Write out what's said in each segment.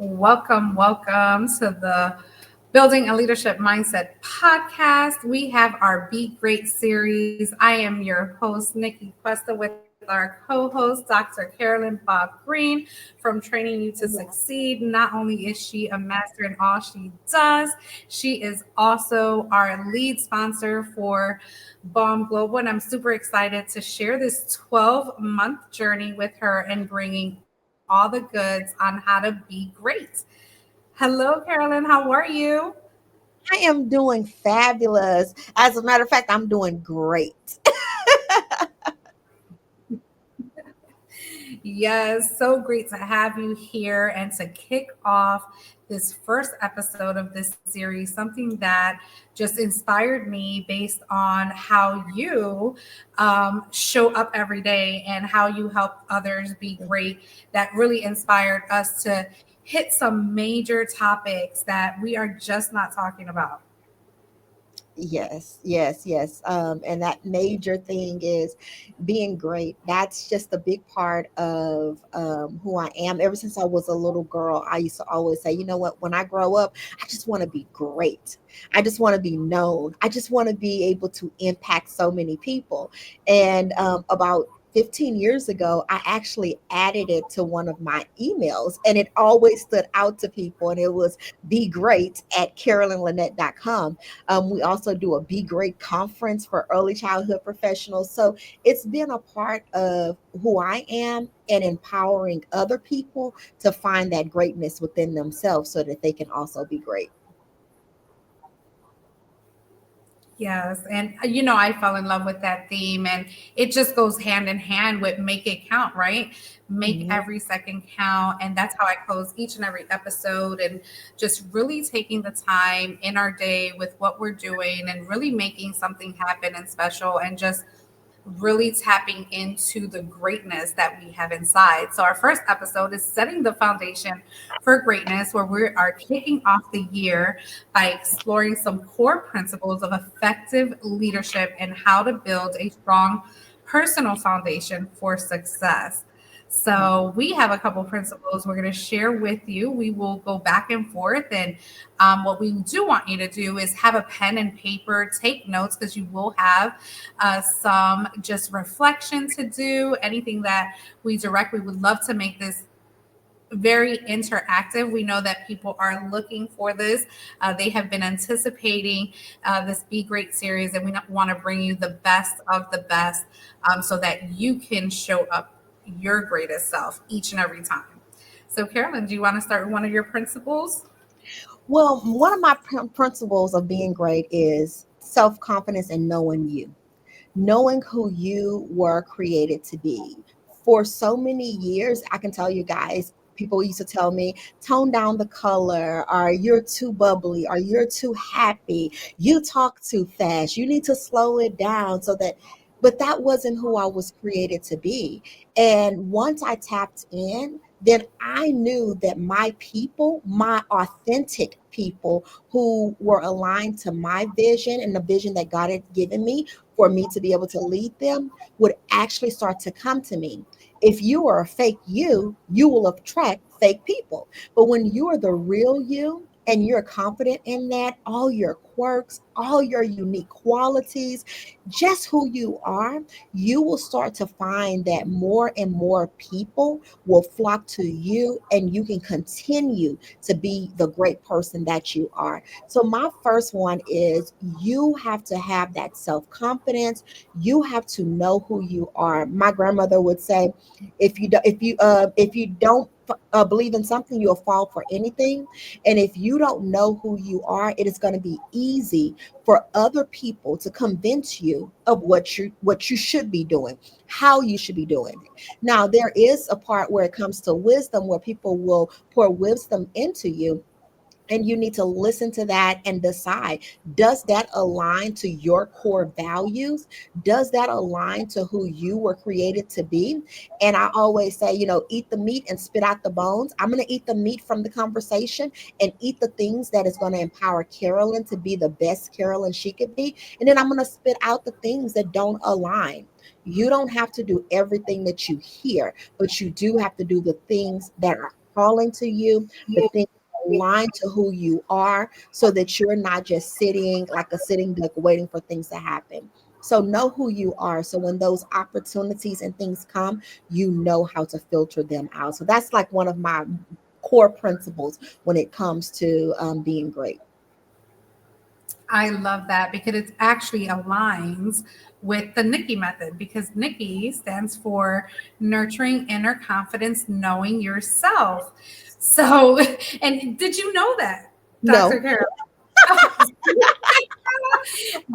Welcome to the Building a Leadership Mindset podcast. We have our Be Great series. I am your host, Nikki Cuesta, with our co host, Dr. Carolyn Bob Green, from Training You to Succeed. Not only is she a master in all she does, she is also our lead sponsor for Bomb Global. And I'm super excited to share this 12-month journey with her and bringing all the goods on how to be great. Hello, Carolyn. How are you? I am doing fabulous. As a matter of fact, I'm doing great. Yes, so great to have you here and to kick off this first episode of this series, something that just inspired me based on how you show up every day and how you help others be great. That really inspired us to hit some major topics that we are just not talking about. Yes, yes, yes. And that major thing is being great. That's just a big part of who I am. Ever since I was a little girl, I used to always say, you know what, when I grow up, I just want to be great. I just want to be known. I just want to be able to impact so many people. And about 15 years ago, I actually added it to one of my emails, and it always stood out to people. And it was be great at carolynlynette.com. We also do a Be Great conference for early childhood professionals. So it's been a part of who I am and empowering other people to find that greatness within themselves so that they can also be great. Yes. And I fell in love with that theme, and it just goes hand in hand with make it count, right? Make Mhm. every second count. And that's how I close each and every episode, and just really taking the time in our day with what we're doing and really making something happen and special, and just really tapping into the greatness that we have inside. So, our first episode is setting the foundation for greatness, where we are kicking off the year by exploring some core principles of effective leadership and how to build a strong personal foundation for success. So, we have a couple principles we're going to share with you. We will go back and forth. And what we do want you to do is have a pen and paper, take notes, because you will have some just reflection to do, anything that we direct. We would love to make this very interactive. We know that people are looking for this. They have been anticipating this Be Great series, and we want to bring you the best of the best, so that you can show up your greatest self each and every time. So, Carolyn, do you want to start with one of your principles? Well, one of my principles of being great is self confidence and knowing you, knowing who you were created to be. For so many years, I can tell you guys, people used to tell me, tone down the color, or you're too bubbly, or you're too happy, you talk too fast, you need to slow it down so that. But that wasn't who I was created to be. And once I tapped in, then I knew that my people, my authentic people who were aligned to my vision and the vision that God had given me, for me to be able to lead them, would actually start to come to me. If you are a fake you, you will attract fake people. But when you are the real you and you're confident in that, all your quirks, all your unique qualities, just who you are, you will start to find that more and more people will flock to you, and you can continue to be the great person that you are. So my first one is you have to have that self-confidence. You have to know who you are. My grandmother would say, if you don't believe in something, you'll fall for anything. And if you don't know who you are, it is going to be easy for other people to convince you of what you should be doing, how you should be doing it. Now, there is a part where it comes to wisdom, where people will pour wisdom into you, and you need to listen to that and decide, does that align to your core values? Does that align to who you were created to be? And I always say, eat the meat and spit out the bones. I'm going to eat the meat from the conversation and eat the things that is going to empower Carolyn to be the best Carolyn she could be. And then I'm going to spit out the things that don't align. You don't have to do everything that you hear, but you do have to do the things that are calling to you, the things aligned to who you are, so that you're not just sitting like a sitting duck waiting for things to happen. So know who you are. So when those opportunities and things come, you know how to filter them out. So that's like one of my core principles when it comes to being great. I love that because it actually aligns with the Nikki method because Nikki stands for nurturing inner confidence, knowing yourself. So, and did you know that, Dr. No, Carol?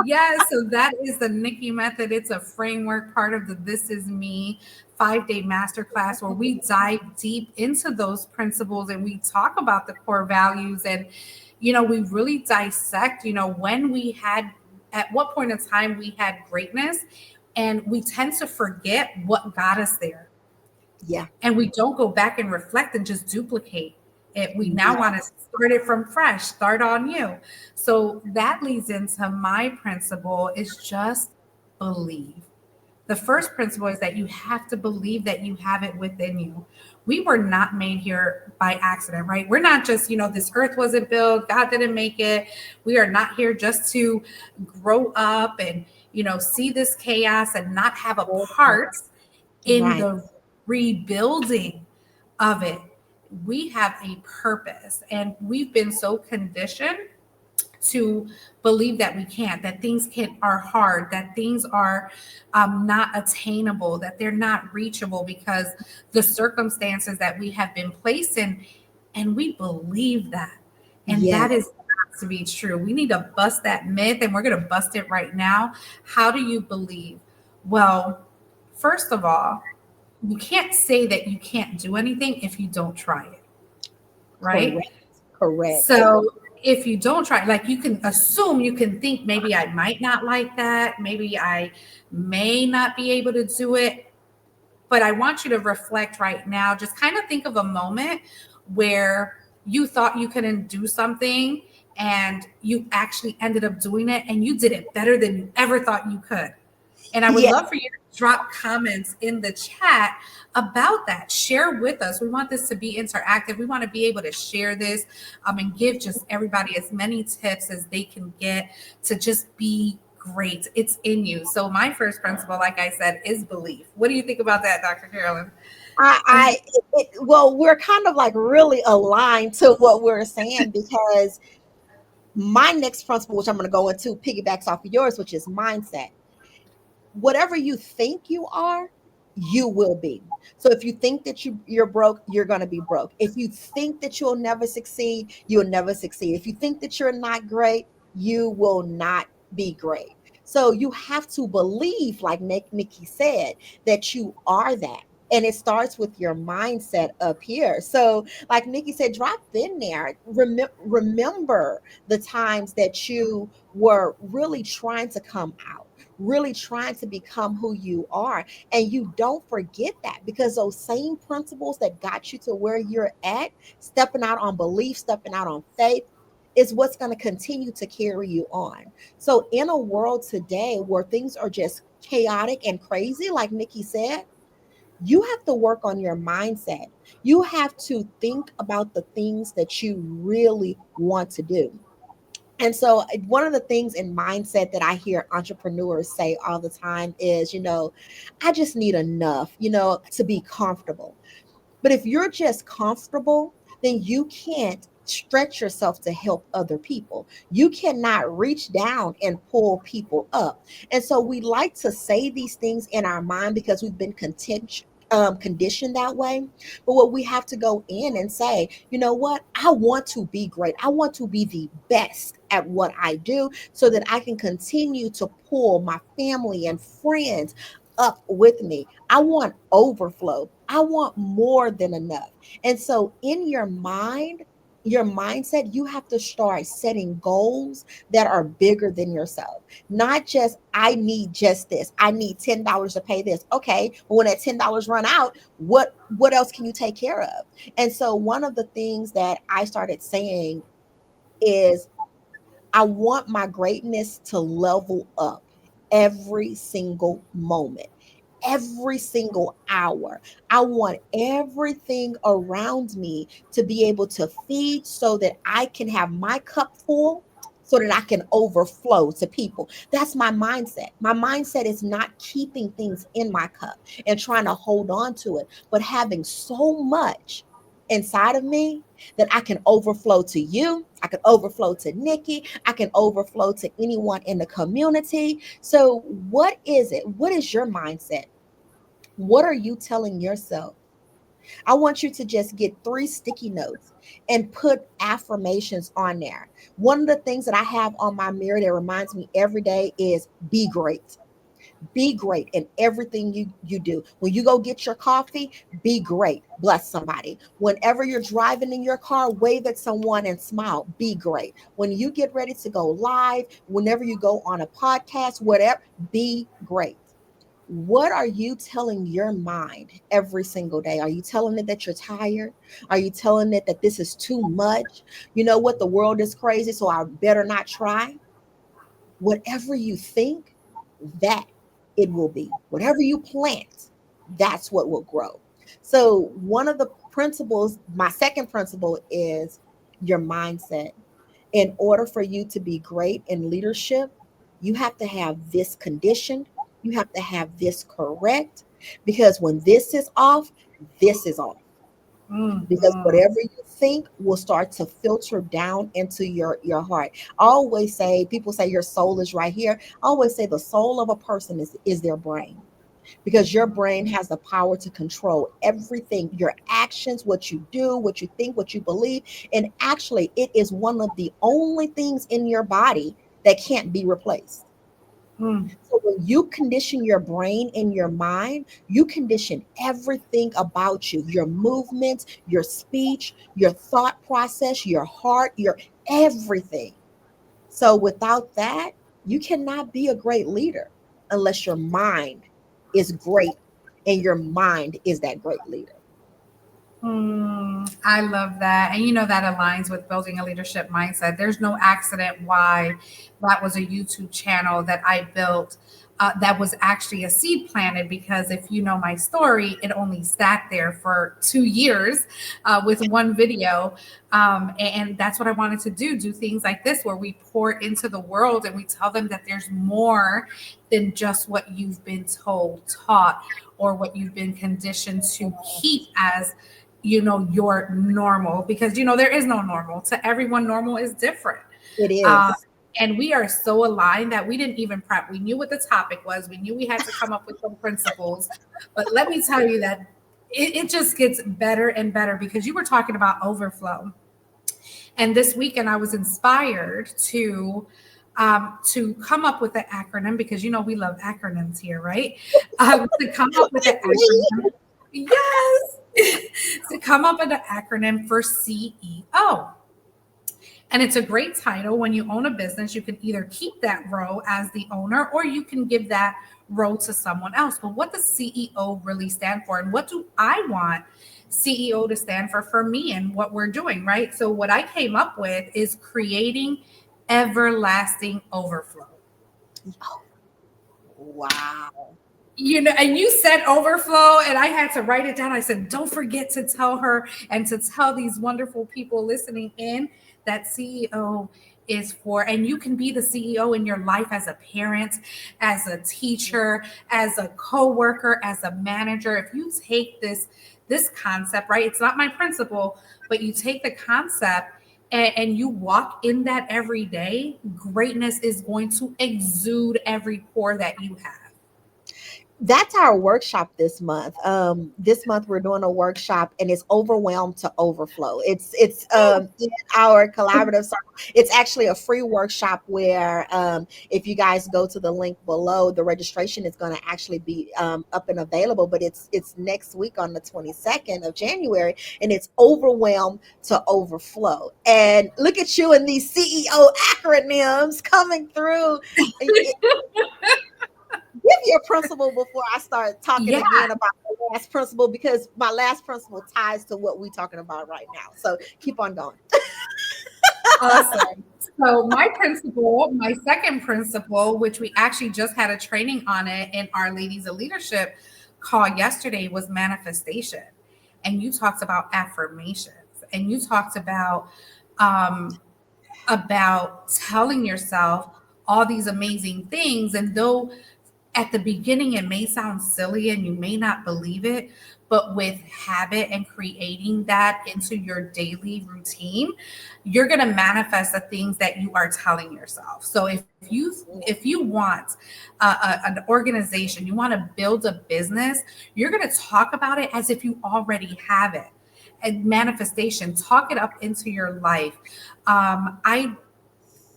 Yes, so that is the Nikki method. It's a framework, part of the This Is Me 5-day masterclass where we dive deep into those principles and we talk about the core values and, we really dissect, when we had, at what point in time we had greatness. And we tend to forget what got us there, yeah, and we don't go back and reflect and just duplicate it. We now yeah, want to start it from fresh, start on you. So that leads into my principle is just believe. The first principle is that you have to believe that you have it within you. We were not made here by accident, right? We're not just, this earth wasn't built, God didn't make it. We are not here just to grow up and, see this chaos and not have a part in right. the rebuilding of it. We have a purpose, and we've been so conditioned to believe that we can't, that things are hard, that things are not attainable, that they're not reachable because the circumstances that we have been placed in, and we believe that. And Yes, that is not to be true. We need to bust that myth, and we're going to bust it right now. How do you believe? Well, first of all, you can't say that you can't do anything if you don't try it, right? correct, correct. So if you don't try, like you can assume, you can think maybe I might not like that, maybe I may not be able to do it, but I want you to reflect right now. Just kind of think of a moment where you thought you couldn't do something and you actually ended up doing it and you did it better than you ever thought you could. And I would Yeah, love for you to drop comments in the chat about that. Share with us. We want this to be interactive. We want to be able to share this and give just everybody as many tips as they can get to just be great. It's in you. So my first principle, like I said, is belief. What do you think about that, Dr. Carolyn? well, we're kind of like really aligned to what we're saying, because my next principle, which I'm going to go into, piggybacks off of yours, which is mindset. Whatever you think you are, you will be. So if you think that you're broke, you're going to be broke. If you think that you'll never succeed, you'll never succeed. If you think that you're not great, you will not be great. So you have to believe, like Nikki said, that you are that. And it starts with your mindset up here. So, like Nikki said, drop in there. Remember the times that you were really trying to come out, really trying to become who you are. And you don't forget that, because those same principles that got you to where you're at, stepping out on belief, stepping out on faith, is what's going to continue to carry you on. So, in a world today where things are just chaotic and crazy, like Nikki said, you have to work on your mindset. You have to think about the things that you really want to do. And so, one of the things in mindset that I hear entrepreneurs say all the time is, I just need enough, to be comfortable. But if you're just comfortable, then you can't stretch yourself to help other people. You cannot reach down and pull people up. And so we like to say these things in our mind because we've been conditioned that way. But what we have to go in and say, you know what? I want to be great. I want to be the best at what I do, so that I can continue to pull my family and friends up with me. I want overflow. I want more than enough. And so, in your mind, your mindset, you have to start setting goals that are bigger than yourself. Not just, I need just this. I need $10 to pay this. Okay, but when that $10 run out, what else can you take care of? And so, one of the things that I started saying is, I want my greatness to level up every single moment. every single hour. I want everything around me to be able to feed so that I can have my cup full, so that I can overflow to people. That's my mindset. My mindset is not keeping things in my cup and trying to hold on to it, but having so much inside of me that I can overflow to you. I can overflow to Nikki. I can overflow to anyone in the community. So, what is it? What is your mindset? What are you telling yourself? I want you to just get 3 sticky notes and put affirmations on there. One of the things that I have on my mirror that reminds me every day is be great. Be great in everything you do. When you go get your coffee, be great. Bless somebody. Whenever you're driving in your car, wave at someone and smile. Be great. When you get ready to go live, whenever you go on a podcast, whatever, be great. What are you telling your mind every single day? Are you telling it that you're tired? Are you telling it that this is too much? You know what? The world is crazy, so I better not try. Whatever you think, that it will be. Whatever you plant, that's what will grow. So, one of the principles, my second principle is your mindset. In order for you to be great in leadership, you have to have this conditioned, you have to have this correct, because when this is off, this is off. Because Mhm. whatever you think will start to filter down into your heart. I always say, people say your soul is right here. I always say the soul of a person is their brain, because your brain has the power to control everything, your actions, what you do, what you think, what you believe. And actually, it is one of the only things in your body that can't be replaced. Mm. So when you condition your brain and your mind, you condition everything about you, your movements, your speech, your thought process, your heart, your everything. So without that, you cannot be a great leader unless your mind is great and your mind is that great leader. I love that. And that aligns with building a leadership mindset. There's no accident why that was a YouTube channel that I built. That was actually a seed planted, because if you know my story, it only sat there for 2 years with one video. And that's what I wanted to do things like this, where we pour into the world and we tell them that there's more than just what you've been told, taught, or what you've been conditioned to keep as your normal, because there is no normal. To everyone, normal is different. It um, is. and we are so aligned that we didn't even prep. We knew what the topic was, we knew we had to come up with some principles. But let me tell you that it just gets better and better, because you were talking about overflow. And this weekend I was inspired to come up with an acronym, because we love acronyms here, right? To come up with an acronym. Yes. To come up with an acronym for CEO. And it's a great title. When you own a business, you can either keep that role as the owner, or you can give that role to someone else. But what does CEO really stand for? And what do I want CEO to stand for me and what we're doing, right? So, what I came up with is creating everlasting overflow. Wow. And you said overflow, and I had to write it down. I said, don't forget to tell her and to tell these wonderful people listening in that CEO is for, and you can be the CEO in your life as a parent, as a teacher, as a co-worker, as a manager. If you take this concept, right? It's not my principle, but you take the concept and you walk in that every day, greatness is going to exude every pore that you have. That's our workshop this month. This month we're doing a workshop, and it's overwhelmed to overflow. It's in our collaborative circle. It's actually a free workshop where, if you guys go to the link below, the registration is going to actually be up and available. But it's next week on the 22nd of January, and it's overwhelmed to overflow. And look at you and these CEO acronyms coming through. Give your principle before I start talking Yeah. again about the last principle, because my last principle ties to what we're talking about right now. So keep on going. Awesome. So my second principle, which we actually just had a training on it in our Ladies of Leadership call yesterday, was manifestation. And you talked about affirmations, and you talked um, about telling yourself all these amazing things. And though at the beginning it may sound silly and you may not believe it, but with habit and creating that into your daily routine, you're going to manifest the things that you are telling yourself. So if you want an organization, you want to build a business, you're going to talk about it as if you already have it. And manifestation, talk it up into your life. I'm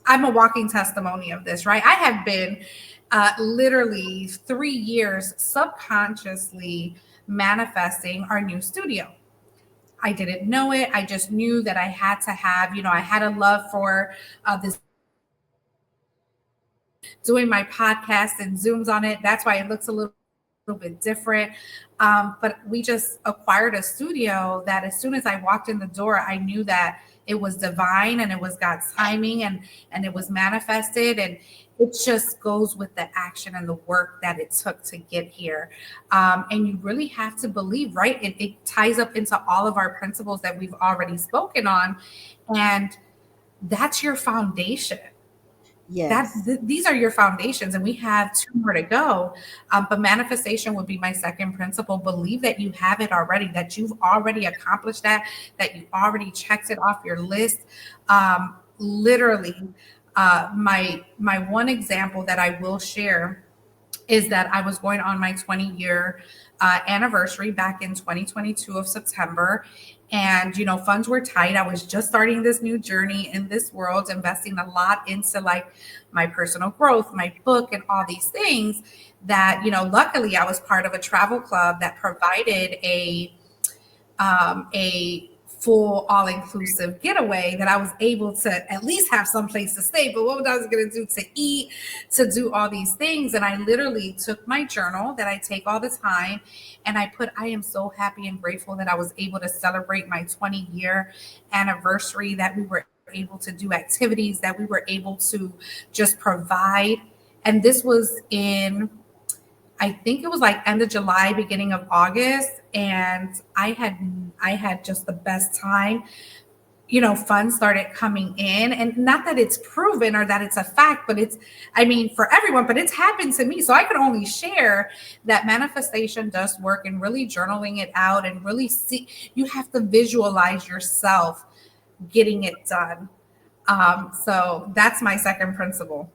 a walking testimony of this, right? I have been literally 3 years subconsciously manifesting our new studio. I didn't know it. I just knew that I had to have, I had a love for this doing my podcast and Zooms on it. That's why it looks a little bit different. But we just acquired a studio that as soon as I walked in the door, I knew that it was divine and it was God's timing and it was manifested. And it just goes with the action and the work that it took to get here. And you really have to believe, right? It ties up into all of our principles that we've already spoken on. And that's your foundation. Yes. These are your foundations, and we have two more to go. But manifestation would be my second principle. Believe that you have it already, that you've already accomplished that you already checked it off your list. Literally, my one example that I will share is that I was going on my 20-year anniversary back in 2022 of September. And, funds were tight. I was just starting this new journey in this world, investing a lot into like my personal growth, my book, and all these things that, luckily I was part of a travel club that provided a full all-inclusive getaway that I was able to at least have some place to stay. But what I was going to do to eat, to do all these things. And I literally took my journal that I take all the time and I put, I am so happy and grateful that I was able to celebrate my 20-year anniversary, that we were able to do activities, that we were able to just provide. And this was in, I think it was like end of July, beginning of August, and I had just the best time. Funds started coming in, and not that it's proven or that it's a fact, but for everyone, but it's happened to me. So I can only share that manifestation does work, and really journaling it out and really see, you have to visualize yourself getting it done. So that's my second principle.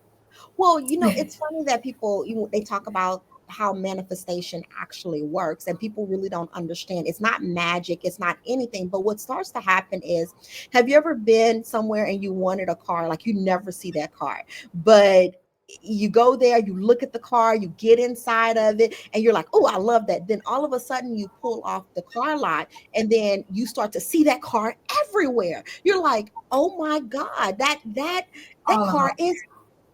Well, it's funny that people, they talk about how manifestation actually works, and people really don't understand. It's not magic, it's not anything. But what starts to happen is, have you ever been somewhere and you wanted a car, like you never see that car, but you go there, you look at the car, you get inside of it, and you're like, oh, I love that. Then all of a sudden you pull off the car lot, and then you start to see that car everywhere. You're like, oh my God, that All of car them. is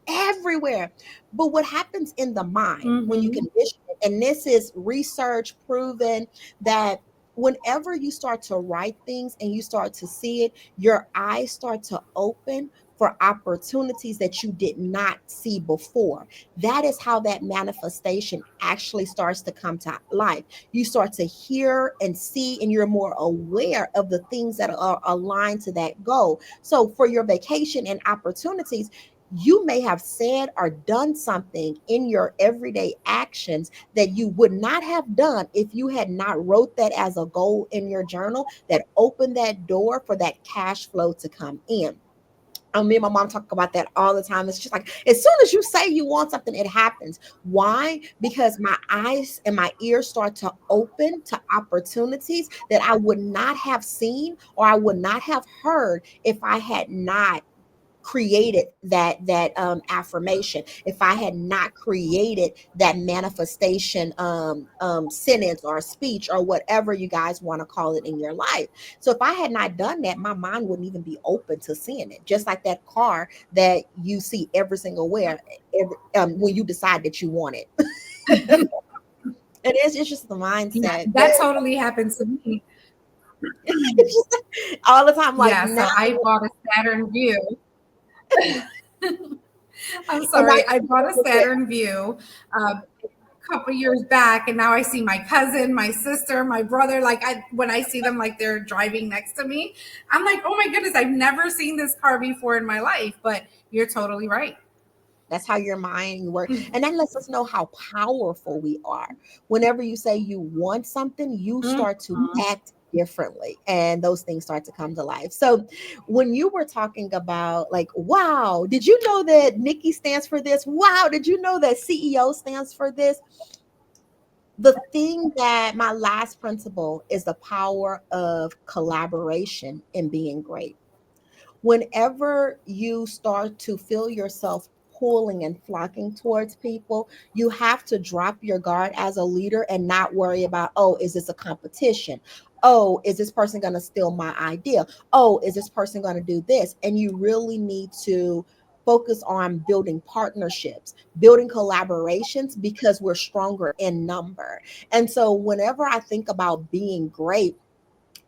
everywhere. But what happens in the mind when you Mm-hmm. condition it, and this is research proven, that whenever you start to write things and you start to see it, your eyes start to open for opportunities that you did not see before. That is how that manifestation actually starts to come to life. You start to hear and see, and you're more aware of the things that are aligned to that goal. So for your vacation and opportunities, you may have said or done something in your everyday actions that you would not have done if you had not wrote that as a goal in your journal, that opened that door for that cash flow to come in. Me and my mom talk about that all the time. It's just like, as soon as you say you want something, it happens. Why? Because my eyes and my ears start to open to opportunities that I would not have seen or I would not have heard if I had not created that affirmation, if I had not created that manifestation sentence or speech or whatever you guys want to call it in your life. So if I had not done that, my mind wouldn't even be open to seeing it. Just like that car that you see every single where, when you decide that you want it. It's just the Yeah, mindset. that totally happened to me. All the time, like Yeah, now. so I bought a Saturn View. I'm And I sorry. I bought a Saturn View a couple years back, and now I see my cousin, my sister, my brother. Like when I see them, like they're driving next to me, I'm like, oh my goodness, I've never seen this car before in my life. But you're totally right. that's how your mind works. And that lets us know how powerful we are. Whenever you say you want something, you start to Mhm. act differently and those things start to come to life. So when you were talking about like, wow, did you know that Nikki stands for this? Wow, did you know that CEO stands for this? The thing that my last principle is the power of collaboration in being great. Whenever you start to feel yourself pulling and flocking towards people, you have to drop your guard as a leader and not worry about, oh, is this a competition? Oh, is this person going to steal my idea? Oh, is this person going to do this? And you really need to focus on building partnerships, building collaborations because we're stronger in number. And so whenever I think about being great,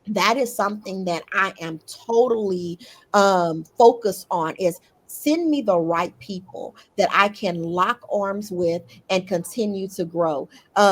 that is something that I am totally focused on is send me the right people that I can lock arms with and continue to grow.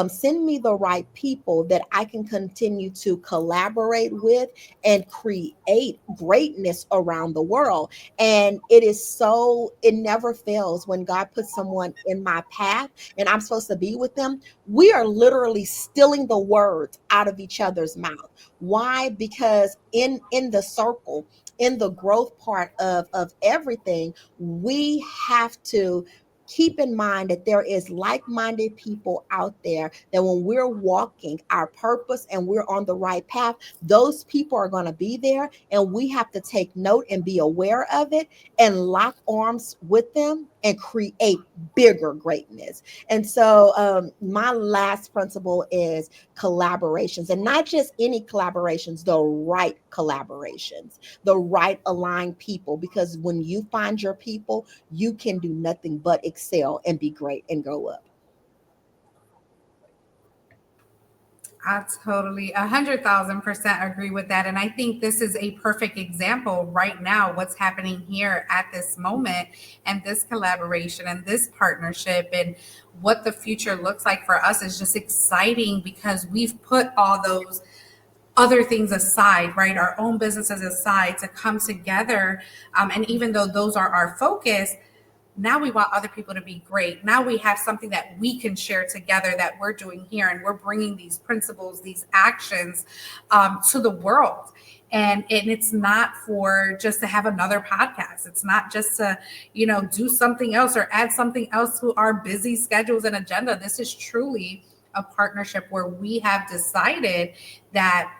Send me the right people that I can continue to collaborate with and create greatness around the world. And it is so, it never fails when God puts someone in my path and I'm supposed to be with them. We are literally stealing the words out of each other's mouth. Why? Because in the circle, in the growth part of everything, we have to keep in mind that there is like-minded people out there that when we're walking our purpose and we're on the right path, those people are going to be there and we have to take note and be aware of it and lock arms with them and create bigger greatness. And so my last principle is collaborations, and not just any collaborations, the right collaborations, the right aligned people. Because when you find your people, you can do nothing but excel and be great and go up. I totally 100,000% agree with that. And I think this is a perfect example right now, what's happening here at this moment and this collaboration and this partnership and what the future looks like for us is just exciting because we've put all those other things aside, right? Our own businesses aside to come together. And even though those are our focus, now we want other people to be great. Now we have something that we can share together that we're doing here, and we're bringing these principles, these actions to the world. And it's not for just to have another podcast. It's not just to, do something else or add something else to our busy schedules and agenda. This is truly a partnership where we have decided that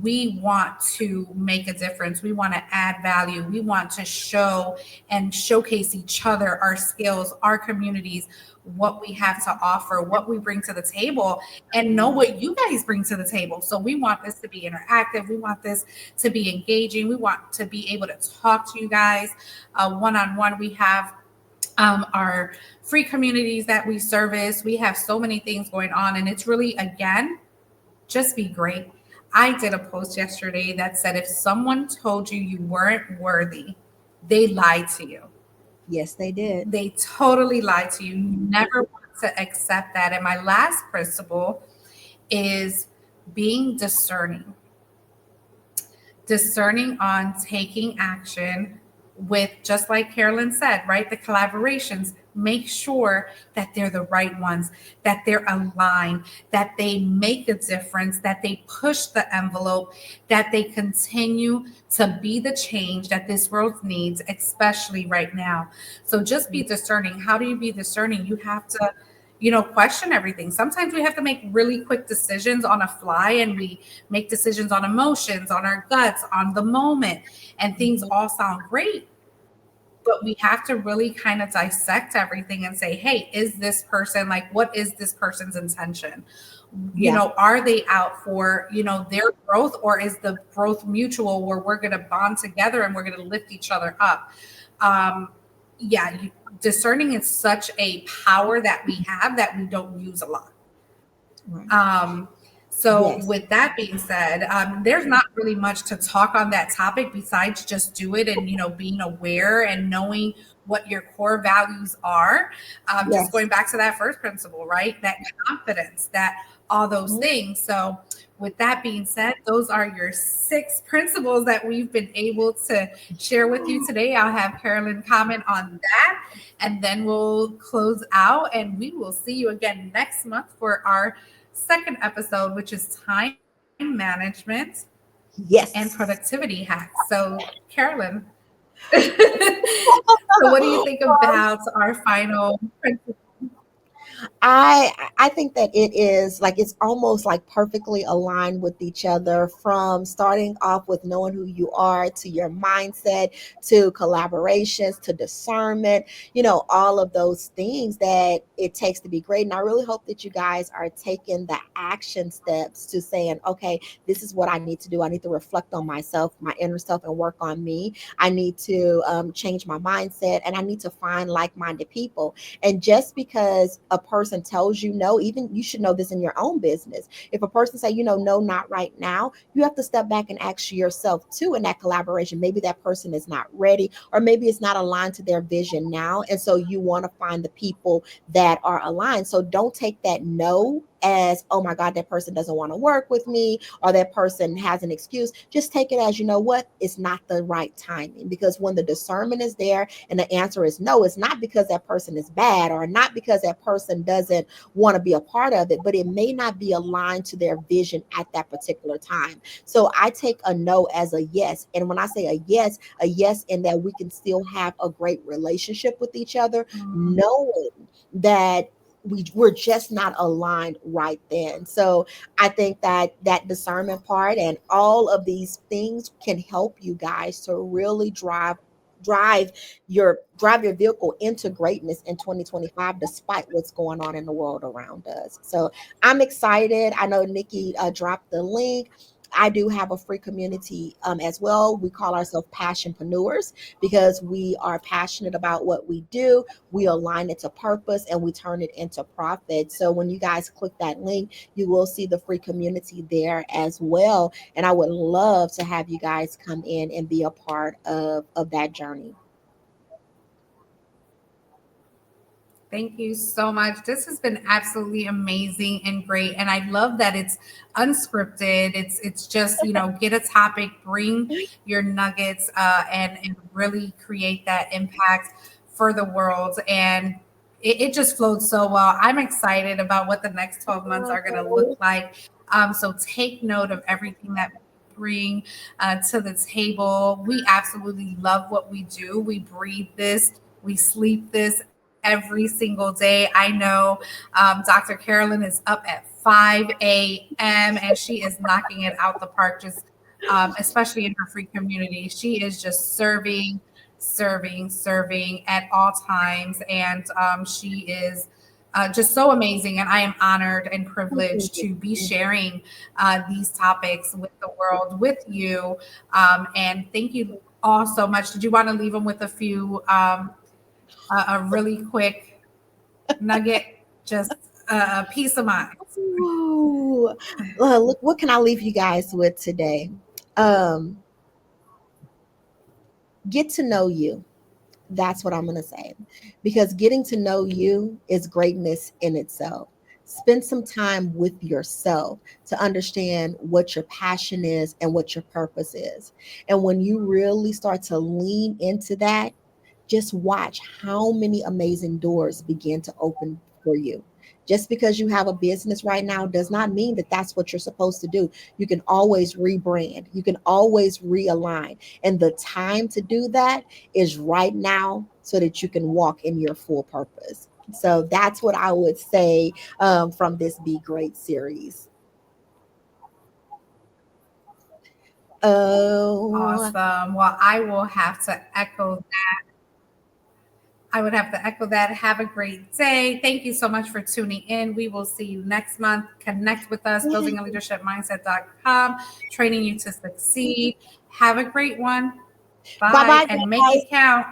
we want to make a difference. We want to add value. We want to show and showcase each other, our skills, our communities, what we have to offer, what we bring to the table, and know what you guys bring to the table. So we want this to be interactive. We want this to be engaging. We want to be able to talk to you guys one on one. We have our free communities that we service. We have so many things going on, and it's really, again, just be great. I did a post yesterday that said if someone told you you weren't worthy, they lied to you. Yes, they did. They totally lied to you. You never want to accept that. And my last principle is being discerning on taking action with, just like Carolyn said, right? The collaborations, make sure that they're the right ones, that they're aligned, that they make a difference, that they push the envelope, that they continue to be the change that this world needs, especially right now. So just be discerning. How do you be discerning? You have to question everything. Sometimes we have to make really quick decisions on a fly, and we make decisions on emotions, on our guts, on the moment, and things Mhm. all sound great. But we have to really kind of dissect everything and say, hey, is this person, like, what is this person's intention? Yeah. Are they out for, their growth, or is the growth mutual where we're going to bond together and we're going to lift each other up? Um, yeah, discerning is such a power that we have that we don't use a lot. Right. Um, so Yes. with that being said, there's not really much to talk on that topic besides just do it and, being aware and knowing what your core values are. Just Yes. going back to that first principle, right? That confidence, that all those Mhm. things. So, with that being said, those are your 6 principles that we've been able to share with you today. I'll have Carolyn comment on that, and then we'll close out. And we will see you again next month for our second episode, which is time management and Yes. productivity hacks. So, Carolyn, so what do you think about our final principle? I think that it is like it's almost like perfectly aligned with each other, from starting off with knowing who you are, to your mindset, to collaborations, to discernment, all of those things that it takes to be great. And I really hope that you guys are taking the action steps to saying, okay, this is what I need to do. I need to reflect on myself, my inner self, and work on me. I need to change my mindset, and I need to find like-minded people. And just because a person tells you no, even you should know this in your own business. If a person say, no, not right now, you have to step back and ask yourself too, in that collaboration, maybe that person is not ready, or maybe it's not aligned to their vision now. And so you want to find the people that are aligned. So don't take that no as, oh my God, that person doesn't want to work with me, or that person has an excuse. Just take it as, you know what, it's not the right timing. Because when the discernment is there and the answer is no, it's not because that person is bad, or not because that person doesn't want to be a part of it, but it may not be aligned to their vision at that particular time. So I take a no as a yes. And when I say a yes in that we can still have a great relationship with each other, Mm, knowing that we're just not aligned right then. So I think that that discernment part and all of these things can help you guys to really drive drive your vehicle into greatness in 2025, despite what's going on in the world around us. So I'm excited. I know Nikki dropped the link. I do have a free community as well. We call ourselves passionpreneurs because we are passionate about what we do. We align it to purpose and we turn it into profit. So when you guys click that link, you will see the free community there as well. And I would love to have you guys come in and be a part of that journey. Thank you so much. This has been absolutely amazing and great. And I love that it's unscripted. It's just, get a topic, bring your nuggets, and really create that impact for the world. And it just flowed so well. I'm excited about what the next 12 months are going to look like. So take note of everything that we bring to the table. We absolutely love what we do. We breathe this, we sleep this every single day. I know Dr. Carolyn is up at 5 a.m. and she is knocking it out the park, just especially in her free community. She is just serving, serving, serving at all times. And she is just so amazing. And I am honored and privileged to be sharing these topics with the world, with you. And thank you all so much. Did you want to leave them with a few, a really quick nugget, just a peace of mind? Ooh, look, what can I leave you guys with today? Um, get to know you. That's what I'm going to say. Because getting to know you is greatness in itself. Spend some time with yourself to understand what your passion is and what your purpose is. And when you really start to lean into that, just watch how many amazing doors begin to open for you. Just because you have a business right now does not mean that that's what you're supposed to do. You can always rebrand, you can always realign. And the time to do that is right now so that you can walk in your full purpose. So that's what I would say from this Be Great series. Oh, Awesome. Well, I will have to echo. I would have to echo that. Have a great day. Thank you so much for tuning in. We will see you next month. Connect with us, buildingaleadershipmindset.com, training you to succeed. Have a great one. bye Bye bye, and make guys. it count.